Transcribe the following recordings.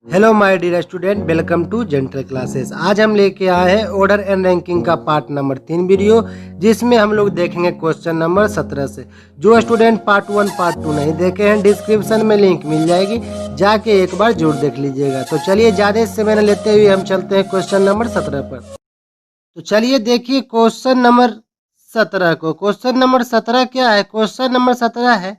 Hello my dear student, welcome to gentle classes. आज हम लेके आए हैं ऑर्डर एंड रैंकिंग का पार्ट नंबर 3 वीडियो, जिसमें हम लोग देखेंगे क्वेश्चन नंबर 17 से। जो स्टूडेंट पार्ट 1 पार्ट 2 नहीं देखे हैं, डिस्क्रिप्शन में लिंक मिल जाएगी, जाके एक बार जरूर देख लीजिएगा। तो चलिए ज़्यादा समय न लेते हुए हम चलते हैं क्वेश्चन नंबर 17 पर। तो चलिए देखिए क्वेश्चन नंबर 17 को। क्वेश्चन नंबर 17 क्या है? क्वेश्चन नंबर 17 है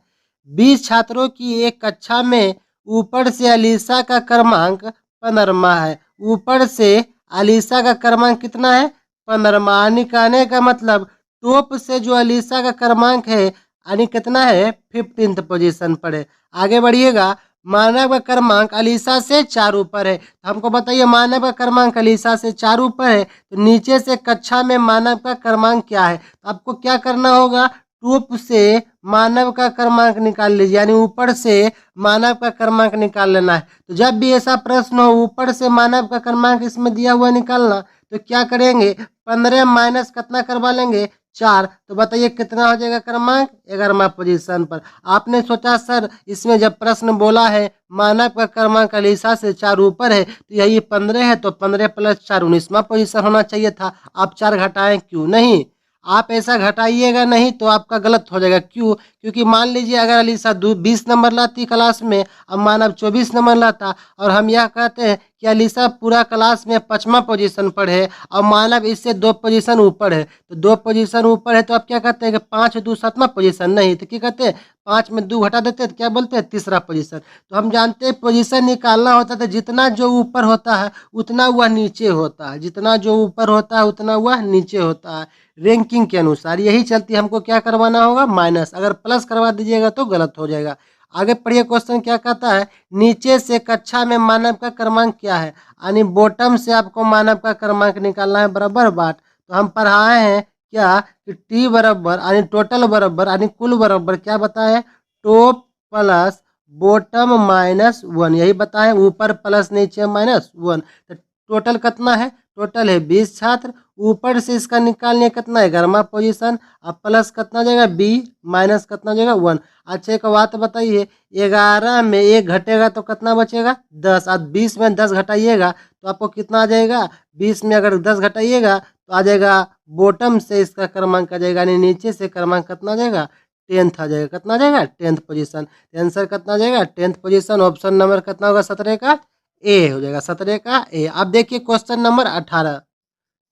20 छात्रों की एक कक्षा में ऊपर से अलीसा का क्रमांक 15वां है। ऊपर से अलीसा का क्रमांक कितना है? 15वां। निकालने का मतलब टॉप से जो अलीसा का क्रमांक है यानी कितना है? 15th पोजीशन पर है। आगे बढ़िएगा। मानव का क्रमांक अलीसा से 4 ऊपर है। तो हमको बताइए मानव का क्रमांक अलीसा से 4 ऊपर है, तो नीचे से कक्षा में मानव का क्रमांक क्या है? तो आपको क्या करना होगा? टॉप से मानव का क्रमांक निकाल लीजिए, यानी ऊपर से मानव का क्रमांक निकाल लेना है। तो जब भी ऐसा प्रश्न हो ऊपर से मानव का क्रमांक इसमें दिया हुआ निकालना, तो क्या करेंगे? 15 माइनस कितना करवा लेंगे? 4। तो बताइए कितना हो जाएगा क्रमांक? 11वां पोजीशन पर। आपने सोचा सर इसमें जब प्रश्न बोला है मानव का क्रमांक अलीसा से 4 ऊपर है, तो यही 15 है, तो 15 प्लस 4 19वां पोजीशन होना चाहिए था। आप 4 घटाएं क्यों नहीं? आप ऐसा घटाइएगा नहीं तो आपका गलत हो जाएगा। क्यों? क्योंकि मान लीजिए अगर अलीसा 20 नंबर लाती क्लास में, अब मानव 24 नंबर लाता, और हम यह कहते हैं कि अलीसा पूरा क्लास में 5वां पोजीशन पर है और मानव इससे 2 पोजीशन ऊपर है, तो 2 पोजीशन ऊपर है, तो आप क्या कहते हैं कि 5 2 7वां पोजीशन? नहीं, तो क्या कहते हैं? 5 में 2 घटा देते हैं तो क्या बोलते हैं? तीसरा पोजीशन। तो हम जानते हैं पोजीशन निकालना होता है जितना जो ऊपर होता है उतना वह नीचे होता है, जितना जो ऊपर होता है उतना वह नीचे होता है रैंकिंग के अनुसार। यही चलती हमको क्या करवाना होगा? माइनस। अगर प्लस करवा दीजिएगा तो गलत हो जाएगा। आगे पढ़िए, क्वेश्चन क्या कहता है? नीचे से कक्षा में मानव का क्रमांक क्या है? यानी बॉटम से आपको मानव का क्रमांक निकालना है, बराबर बात। तो हम पढ़ाए हैं क्या कि टी बराबर यानी टोटल बराबर यानी कुल बराबर क्या बताए? टॉप प्लस बॉटम माइनस 1, यही बताए। ऊपर प्लस नीचे माइनस 1। तो टोटल कितना है? टोटल है 20 छात्र। ऊपर से इसका निकालने कितना है? 11वां पोजीशन। अब प्लस कितना जाएगा? बी माइनस कितना जाएगा? 1। अच्छा एक बात बताइए, 11 में 1 घटेगा तो कितना बचेगा? 10। अब 20 में 10 घटाइएगा तो आपको कितना आ जाएगा? 20 में अगर 10 घटाइएगा तो आ जाएगा बॉटम से इसका क्रमांक आ जाएगा, यानी नीचे से क्रमांक कितना आ जाएगा? 10th आ जाएगा। कितना आ जाएगा? 10th position. आंसर कितना आ जाएगा? 10th position. ऑप्शन नंबर कितना होगा? 17 का ए हो जाएगा। 17 का ए। अब देखिए क्वेश्चन नंबर 18।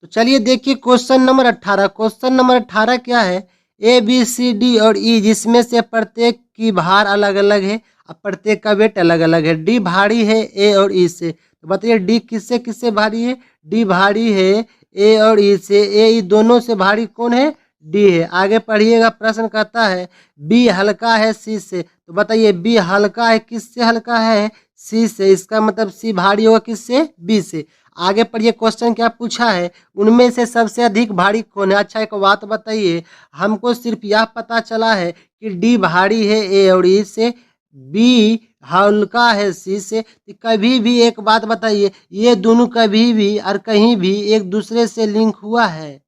तो चलिए देखिए क्वेश्चन नंबर 18। क्वेश्चन नंबर 18 क्या है? ए बी सी डी और ई, जिसमें से प्रत्येक की भार अलग अलग है, अब प्रत्येक का वेट अलग अलग है। डी भारी है ए और ई से, तो बताइए डी किससे किससे भारी है? डी भारी है ए और ई से। ए ई दोनों से भारी कौन है? डी है। आगे पढ़िएगा, प्रश्न कहता है बी हल्का है सी से, तो बताइए बी हल्का है किससे? हल्का है सी से। इसका मतलब सी भारी होगा किससे? बी से। आगे पढ़िए, क्वेश्चन क्या पूछा है? उनमें से सबसे अधिक भारी कौन है? अच्छा एक बात बताइए, हमको सिर्फ यह पता चला है कि डी भारी है ए और ई से, बी हल्का है सी से। तो कभी भी एक बात बताइए, ये दोनों कभी भी और कहीं भी एक दूसरे से लिंक हुआ है?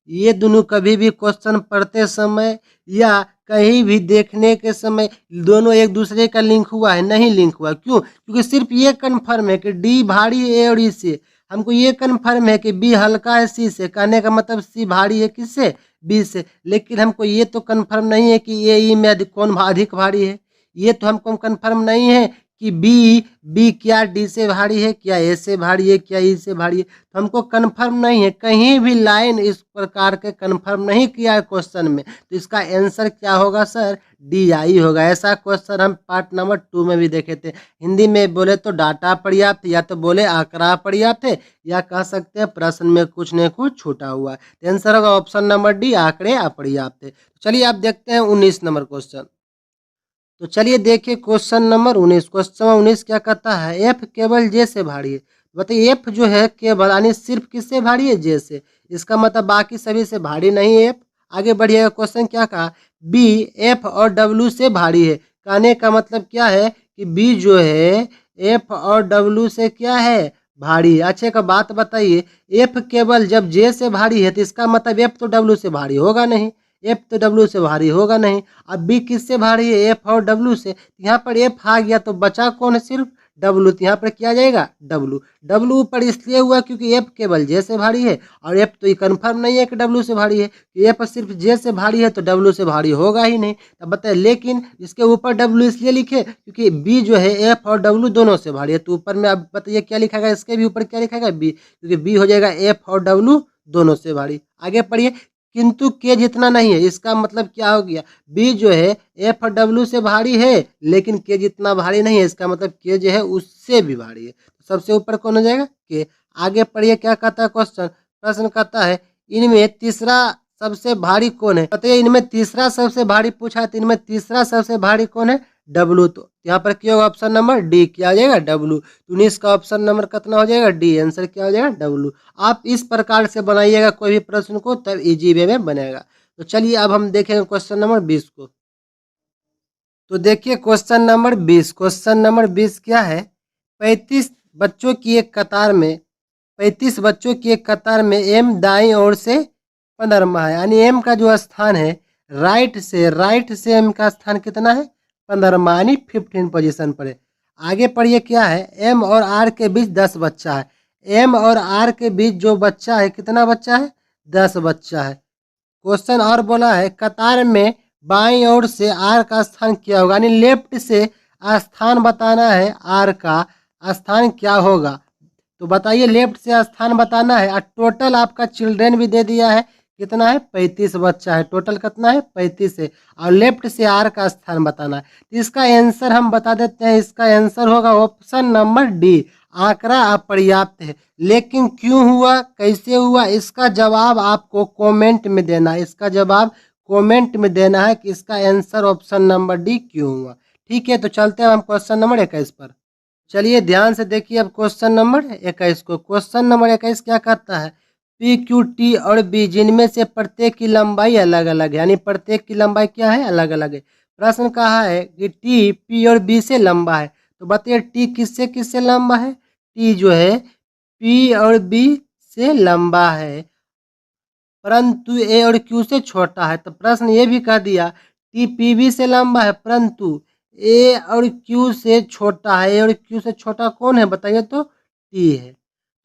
ये दोनों कभी भी क्वेश्चन पढ़ते समय या कहीं भी देखने के समय दोनों एक दूसरे का लिंक हुआ है? नहीं लिंक हुआ। क्यों? क्योंकि सिर्फ ये कन्फर्म है कि डी भारी है ए और ई से, हमको ये कन्फर्म है कि बी हल्का है सी से, कहने का मतलब सी भारी है किससे? बी से। लेकिन हमको ये तो कन्फर्म नहीं है कि ए ई में कौन अधिक भारी है। ये तो हमको कन्फर्म नहीं है कि बी क्या डी से भारी है, क्या ए से भारी है, क्या ई से भारी है। तो हमको कन्फर्म नहीं है, कहीं भी लाइन इस प्रकार के कन्फर्म नहीं किया है क्वेश्चन में। तो इसका आंसर क्या होगा सर? डी आई होगा। ऐसा क्वेश्चन हम पार्ट नंबर 2 में भी देखे थे। हिंदी में बोले तो डाटा पर्याप्त, या तो बोले आंकड़ा पर्याप्त है, या कह सकते हैं प्रश्न में कुछ न कुछ छूटा हुआ है। तो आंसर होगा ऑप्शन नंबर डी, आंकड़े अपर्याप्त है। चलिए आप देखते हैं 19 नंबर क्वेश्चन। तो चलिए देखिए क्वेश्चन नंबर 19। क्वेश्चन 19 क्या कहता है? एफ केवल जे से भारी है। बताइए एफ जो है केवल यानी सिर्फ किससे भारी है? जे से। इसका मतलब बाकी सभी से भारी नहीं है एफ। आगे बढ़िएगा, क्वेश्चन क्या कहा? बी एफ और डब्ल्यू से भारी है। कहने का मतलब क्या है कि बी जो है एफ और डब्ल्यू से क्या है? भारी है। अच्छे का बात बताइए, एफ केवल जब जे से भारी है तो इसका मतलब एफ तो डब्ल्यू से भारी होगा नहीं, एफ तो डब्ल्यू से भारी होगा नहीं। अब बी किससे भारी है? एफ और डब्ल्यू से। यहाँ पर एफ आ गया तो बचा कौन है? सिर्फ डब्लू, तो यहाँ पर क्या आ जाएगा डब्लू। डब्लू ऊपर इसलिए हुआ क्योंकि एफ केवल जे से भारी है, और एफ तो ये कन्फर्म नहीं है कि डब्लू से भारी है, एफ सिर्फ जे से भारी है तो डब्लू से भारी होगा ही नहीं। तब बताए, लेकिन इसके ऊपर डब्लू इसलिए लिखे क्योंकि बी जो है एफ और डब्लू दोनों से भारी है, तो ऊपर में अब बताइए क्या लिखाएगा, इसके भी ऊपर क्या लिखाएगा बी, क्योंकि बी हो जाएगा एफ और डब्लू दोनों से भारी। आगे पढ़िए, किंतु के जितना नहीं है, इसका मतलब क्या हो गया, बी जो है एफ और डब्ल्यू से भारी है लेकिन के जितना भारी नहीं है, इसका मतलब के जो है उससे भी भारी है, तो सबसे ऊपर कौन हो जाएगा के। आगे पढ़िए क्या कहता है क्वेश्चन, प्रश्न कहता है इनमें तीसरा सबसे भारी कौन है, बताइए इनमें तीसरा सबसे भारी पूछा है, तो इनमें तीसरा सबसे भारी कौन है डब्लू, तो यहाँ पर क्या होगा ऑप्शन नंबर डी, क्या आ जाएगा डब्लू। तो 19 का ऑप्शन नंबर कितना हो जाएगा डी, आंसर क्या हो जाएगा डब्लू। आप इस प्रकार से बनाइएगा कोई भी प्रश्न को, तब इजी वे में बनेगा। तो चलिए अब हम देखेंगे क्वेश्चन नंबर 20 को। तो देखिए क्वेश्चन नंबर 20, क्वेश्चन नंबर 20 क्या है, 35 बच्चों की एक कतार में 35 बच्चों की एक कतार में एम दाईं ओर से 15वां है, यानी एम का जो स्थान है राइट से एम का स्थान कितना है 15वां, यानी 15 पोजीशन पर है। आगे पढ़िए क्या है, एम और आर के बीच 10 बच्चा है, एम और आर के बीच जो बच्चा है कितना बच्चा है 10 बच्चा है। क्वेश्चन और बोला है कतार में बाईं ओर से आर का स्थान क्या होगा, यानी लेफ्ट से स्थान बताना है, आर का स्थान क्या होगा। तो बताइए लेफ्ट से स्थान बताना है, और टोटल आपका चिल्ड्रेन भी दे दिया है, कितना है 35 बच्चा है, टोटल कितना है 35 है, और लेफ्ट से आर का स्थान बताना है। तो इसका आंसर हम बता देते हैं, इसका आंसर होगा ऑप्शन नंबर डी, आंकड़ा अपर्याप्त है। लेकिन क्यों हुआ, कैसे हुआ, इसका जवाब आपको कमेंट में देना है, इसका जवाब कमेंट में देना है कि इसका आंसर ऑप्शन नंबर डी क्यों हुआ। ठीक है, तो चलते हैं हम क्वेश्चन नंबर 21 पर। चलिए ध्यान से देखिए अब क्वेश्चन नंबर 21 को। क्वेश्चन नंबर 21 क्या कहता है, पी क्यू टी और बी जिनमें से प्रत्येक की लंबाई अलग अलग है, यानी प्रत्येक की लंबाई क्या है अलग अलग है। प्रश्न कहा है कि टी पी और बी से लंबा है, तो बताइए टी किससे किससे लंबा है, टी जो है पी और बी से लंबा है परंतु ए और क्यू से छोटा है। तो प्रश्न ये भी कह दिया टी पी बी से लंबा है परंतु ए और क्यू से छोटा है, ए और क्यू से छोटा कौन है बताइए, तो टी है।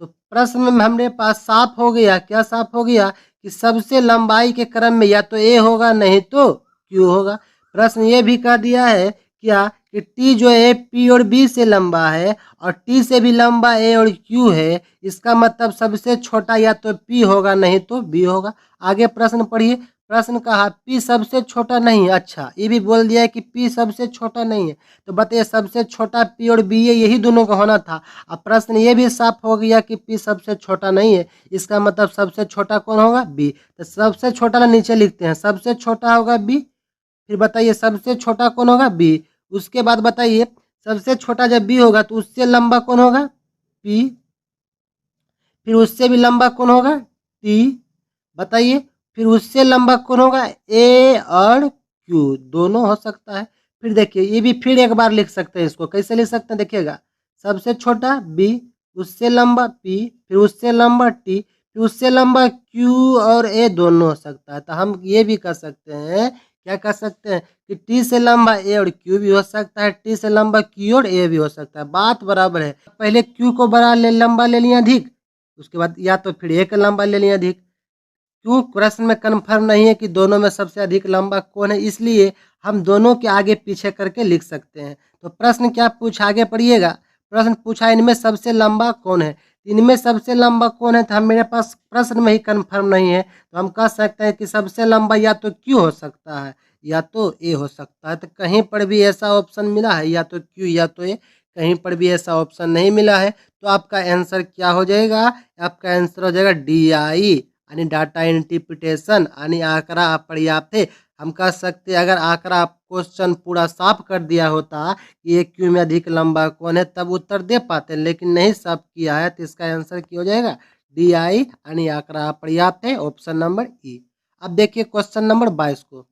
तो प्रश्न में हमारे पास साफ हो गया, क्या साफ हो गया कि सबसे लंबाई के क्रम में या तो ए होगा नहीं तो क्यू होगा। प्रश्न ये भी कह दिया है क्या कि टी जो है पी और बी से लंबा है और टी से भी लंबा ए और क्यू है, इसका मतलब सबसे छोटा या तो पी होगा नहीं तो बी होगा। आगे प्रश्न पढ़िए, प्रश्न कहा पी सबसे छोटा नहीं है, अच्छा ये भी बोल दिया है कि पी सबसे छोटा नहीं है, तो बताइए सबसे छोटा पी और बी है, यही दोनों का होना था। अब प्रश्न ये भी साफ हो गया कि पी सबसे छोटा नहीं है, इसका मतलब सबसे छोटा कौन होगा बी। तो सबसे छोटा ना नीचे लिखते हैं, सबसे छोटा होगा बी, फिर बताइए सबसे छोटा कौन होगा बी, उसके बाद बताइए सबसे छोटा जब बी होगा तो उससे लंबा कौन होगा पी, फिर उससे भी लंबा कौन होगा टी, बताइए फिर उससे लंबा कौन होगा ए और क्यू, दोनों हो सकता है। फिर देखिए ये भी फिर एक बार लिख सकते हैं, इसको कैसे लिख सकते हैं देखिएगा, सबसे छोटा बी, उससे लंबा पी, फिर उससे लंबा टी, फिर उससे लंबा क्यू और ए दोनों हो सकता है। तो हम ये भी कर सकते हैं, क्या कर सकते हैं कि टी से लंबा ए और क्यू भी हो सकता है, टी से लंबा क्यू और ए भी हो सकता है, बात बराबर है। पहले क्यू को बड़ा लंबा ले लिया अधिक, उसके बाद या तो फिर ए का लंबा ले लिया अधिक, क्यों प्रश्न में कन्फर्म नहीं है कि दोनों में सबसे अधिक लंबा कौन है, इसलिए हम दोनों के आगे पीछे करके लिख सकते हैं। तो प्रश्न क्या पूछा, आगे पढ़िएगा, प्रश्न पूछा इनमें सबसे लंबा कौन है, इनमें सबसे लंबा कौन है, तो हम मेरे पास प्रश्न में ही कन्फर्म नहीं है, तो हम कह सकते हैं कि सबसे लंबा या तो क्यू हो सकता है या तो ए हो सकता है। तो कहीं पर भी ऐसा ऑप्शन मिला है या तो क्यू या तो ए, कहीं पर भी ऐसा ऑप्शन नहीं मिला है, तो आपका आंसर क्या हो जाएगा, आपका आंसर हो जाएगा डी आई, यानी डाटा इंटरप्रिटेशन, यानी आंकड़ा अपर्याप्त है। हम कह सकते हैं अगर आंकड़ा क्वेश्चन पूरा साफ कर दिया होता कि ये क्यू में अधिक लंबा कौन है तब उत्तर दे पाते, लेकिन नहीं साफ किया है, तो इसका आंसर क्या हो जाएगा डी आई, यानी आंकड़ा अपर्याप्त है, ऑप्शन नंबर ई। अब देखिए क्वेश्चन नंबर 22 को।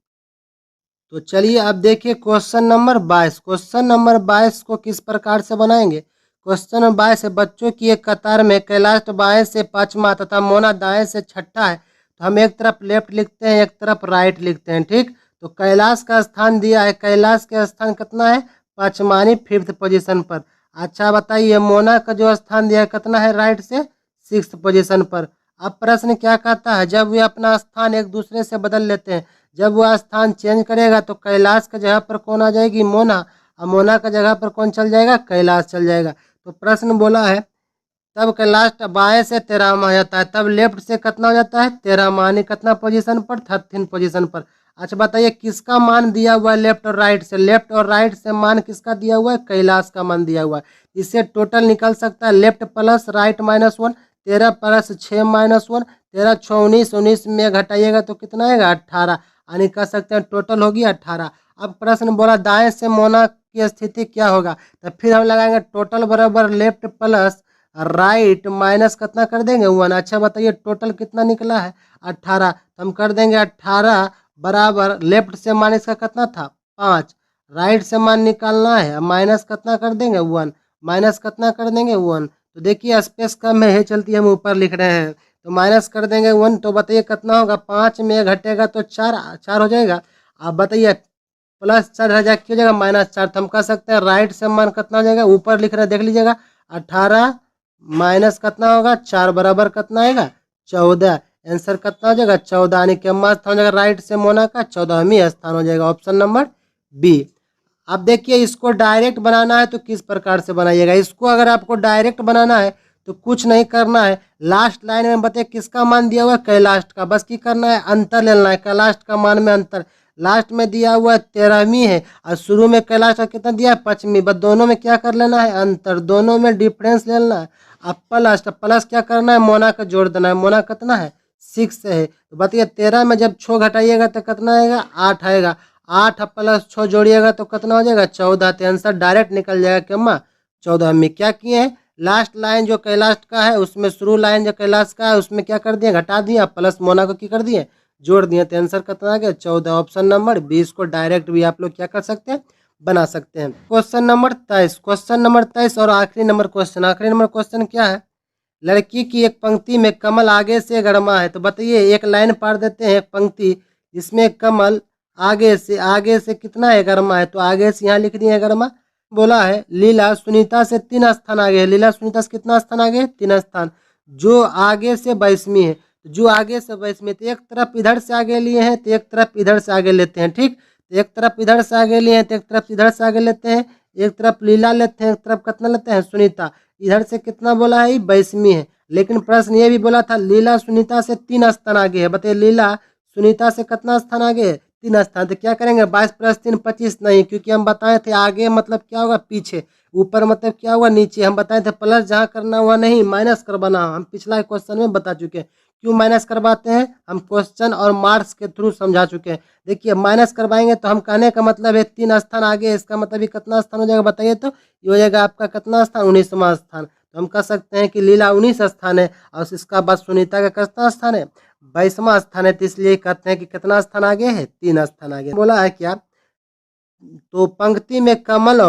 तो चलिए अब देखिए क्वेश्चन नंबर 22, क्वेश्चन नंबर 22 को किस प्रकार से बनाएंगे। क्वेश्चन नंबर 22 है बच्चों की एक कतार में कैलाश तो बाएं से पांचवा तथा मोना दाएं से छठा है, तो हम एक तरफ लेफ्ट लिखते हैं एक तरफ राइट लिखते हैं, ठीक। तो कैलाश का स्थान दिया है, कैलाश का स्थान कितना है पांचवानी 5th पोजीशन पर। अच्छा बताइए, मोना का जो स्थान दिया है कितना है, राइट से 6th पोजीशन पर। अब प्रश्न क्या कहता है, जब वे अपना स्थान एक दूसरे से बदल लेते हैं, जब वह स्थान चेंज करेगा तो कैलाश की जगह पर कौन आ जाएगी, मोना, और मोना की जगह पर कौन चल जाएगा, कैलाश चल जाएगा। तो प्रश्न बोला है तब कैलाश बाएं से 13वां हो जाता है, तब लेफ्ट से कितना हो जाता है, 13वां, यानी कितना पोजीशन पर, 13 पोजीशन पर। अच्छा बताइए किसका मान दिया हुआ है लेफ्ट और राइट से, लेफ्ट और राइट से मान किसका दिया हुआ है, कैलाश का मान दिया हुआ है। इससे टोटल निकल सकता है लेफ्ट प्लस राइट -1, 13 प्लस 6 -1, 13 6 19, 19 में घटाइएगा तो कितना आएगा, 18, यानी कह सकते हैं टोटल होगी 18। अब प्रश्न बोला दाएं से मोना की स्थिति क्या होगा, तो फिर हम लगाएंगे टोटल बराबर लेफ्ट प्लस राइट माइनस कितना कर देंगे 1। अच्छा बताइए टोटल कितना निकला है, 18, तो हम कर देंगे 18 बराबर लेफ्ट से मान इसका कितना था 5, राइट से मान निकालना है, माइनस कितना कर देंगे 1, माइनस कितना कर देंगे 1। तो देखिए स्पेस कम है चलती हम ऊपर लिख रहे हैं, तो माइनस कर देंगे 1। तो बताइए कितना होगा, 5 में घटेगा तो 4 4 हो जाएगा। आप बताइए प्लस 4 हज़ार क्यों हो जाएगा -4, तो हम कह सकते हैं राइट से मान कितना हो जाएगा, ऊपर लिख रहे हैं देख लीजिएगा, 18 माइनस कितना होगा 4 बराबर कितना आएगा 14। आंसर कितना हो जाएगा 14, यानी कि स्थान हो जाएगा राइट से मोना का 14वां स्थान हो जाएगा, ऑप्शन नंबर बी। अब देखिए इसको डायरेक्ट बनाना है तो किस प्रकार से बनाइएगा, इसको अगर आपको डायरेक्ट बनाना है तो कुछ नहीं करना है, लास्ट लाइन में बताइए किसका मान दिया हुआ है, कैलाश का, बस की करना है अंतर लेना है, कैलाश का मान में अंतर, लास्ट में दिया हुआ है 13वीं है और शुरू में कैलाश का कितना दिया है 5वीं, बस दोनों में क्या कर लेना है अंतर, दोनों में डिफरेंस लेना है। अब प्लस, तो प्लस क्या करना है, मोना का जोड़ देना है, मोना कितना है 6 है, तो बताइए 13 में जब 6 घटाइएगा तो कितना आएगा 8 आएगा, 8 प्लस 6 जोड़िएगा तो कितना हो जाएगा 14, तो आंसर डायरेक्ट निकल जाएगा कि अम्मा 14 में। क्या किए हैं, लास्ट लाइन जो कैलाश का है उसमें शुरू लाइन जो कैलाश का है उसमें क्या कर दिए घटा दिया, प्लस मोना को क्या कर दिए जोड़ दिए, तो आंसर कितना आ गया 14, ऑप्शन नंबर 20 को डायरेक्ट भी आप लोग क्या कर सकते हैं बना सकते हैं। क्वेश्चन नंबर 23, क्वेश्चन नंबर 23 और आखिरी नंबर क्वेश्चन, आखिरी नंबर क्वेश्चन क्या है, लड़की की एक पंक्ति में कमल आगे से गरमा है, तो बताइए एक लाइन पार देते हैं, एक पंक्ति जिसमें कमल आगे से कितना है गरमा है, तो आगे से यहाँ लिख दिए गरमा। बोला है लीला सुनीता से 3 स्थान आगे है, लीला सुनीता से कितना स्थान आगे है 3 स्थान, जो आगे से 22वीं है, जो आगे से 22वीं, तो एक तरफ इधर से आगे लिए हैं तो एक तरफ इधर से आगे लेते हैं, ठीक, तो एक तरफ इधर से आगे लिए हैं तो एक तरफ इधर से आगे लेते हैं, एक तरफ लीला लेते हैं एक तरफ कितना लेते हैं सुनीता, इधर से कितना बोला है 22वीं है, लेकिन प्रश्न ये भी बोला था लीला सुनीता से 3 स्थान आगे है, बताइए लीला सुनीता से कितना स्थान आगे है 3 स्थान, तो क्या करेंगे 22 + 3 25, नहीं, क्योंकि हम बताए थे आगे मतलब क्या होगा पीछे, ऊपर मतलब क्या हुआ नीचे, हम बताए थे प्लस जहाँ करना हुआ नहीं माइनस करवाना, हम पिछला क्वेश्चन में बता चुके हैं क्यों माइनस करवाते हैं, हम क्वेश्चन और मार्क्स के थ्रू समझा चुके हैं। देखिए माइनस करवाएंगे तो हम कहने का मतलब है 3 स्थान आगे, इसका मतलब ये कितना स्थान हो जाएगा बताइए, तो ये हो जाएगा आपका कितना स्थान 19वां स्थान, तो हम कह सकते हैं कि लीला 19 स्थान है और इसका बाद सुनीता का कितना स्थान है 22वां स्थान है, तो इसलिए कहते हैं कि कितना स्थान आगे है 3 स्थान आगे। बोला है क्या, तो पंक्ति में कमल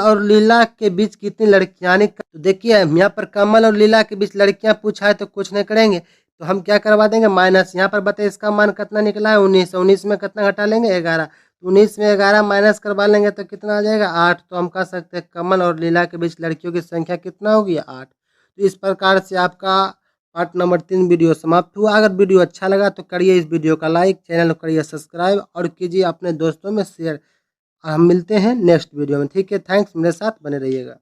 और लीला के बीच कितनी लड़कियां, यानी तो देखिए यहाँ पर कमल और लीला के बीच लड़कियां पूछा है तो कुछ नहीं करेंगे, तो हम क्या करवा देंगे माइनस, यहाँ पर बताइए इसका मान कितना निकला है 19, 19 में कितना घटा लेंगे 11, तो 19 में 11 माइनस करवा लेंगे तो कितना आ जाएगा 8, तो हम कह सकते हैं कमल और लीला के बीच लड़कियों की संख्या कितना होगी 8। तो इस प्रकार से आपका पार्ट नंबर 3 वीडियो समाप्त हुआ। अगर वीडियो अच्छा लगा तो करिए इस वीडियो का लाइक, चैनल को करिए सब्सक्राइब और कीजिए अपने दोस्तों में शेयर। हम मिलते हैं नेक्स्ट वीडियो में, ठीक है, थैंक्स, मेरे साथ बने रहिएगा।